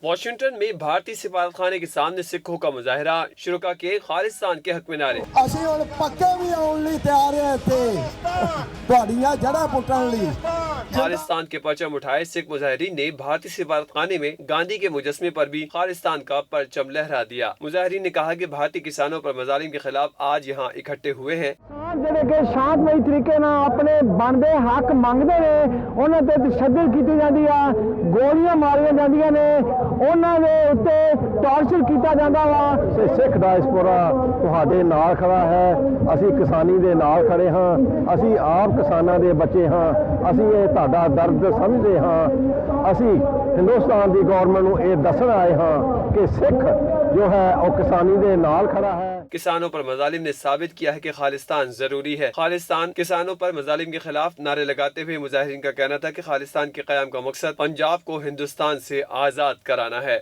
Washington میں بھارتی سفارت خانے کے سامنے سکھوں کا مظاہرہ، شرکا کے خالستان کے حق میں نعرے۔ ਅਸੀਂ ਹੁਣ ਪੱਕੇ ਵੀ ਆਉਣ ਲਈ ਤਿਆਰ ਹਾਂ ਇੱਥੇ ਤੁਹਾਡੀਆਂ ਜੜ੍ਹਾਂ ਪੁੱਟਣ ਲਈ। خالستان کے پرچم اٹھائے سکھ مظاہرین نے بھارتی سفارت خانے میں گاندھی کے مجسمے پر بھی خالستان کا پرچم لہرا دیا۔ مظاہرین نے کہا کہ بھارتی کسانوں پر مظالم کے خلاف آج یہاں اکٹھے ہوئے ہیں۔ جڑے کہ شانتمئی طریقے نال اپنے بنتے حق منگتے ہیں، انہاں تے تشدد کیتی جاندی ہے، گولیاں ماریاں جاندیاں نے، انہاں دے اوتے ٹارچر کیتا جاندا وا۔ سکھ ڈائسپورا تہاڈے نال کھڑا ہے، اسی کسانی دے نال کھڑے ہاں، اسی آپ کساناں دے بچے ہاں، اسی یہ تہاڈا درد سمجھدے ہاں، اسی ہندوستان دی گورنمنٹ نوں یہ دسن آئے ہاں کہ سکھ جو ہے وہ کسانی دے نال کھڑا ہے۔ کسانوں پر مظالم نے ثابت کیا ہے کہ خالستان ضروری ہے۔ خالستان کسانوں پر مظالم کے خلاف نعرے لگاتے ہوئے مظاہرین کا کہنا تھا کہ خالستان کے قیام کا مقصد پنجاب کو ہندوستان سے آزاد کرانا ہے۔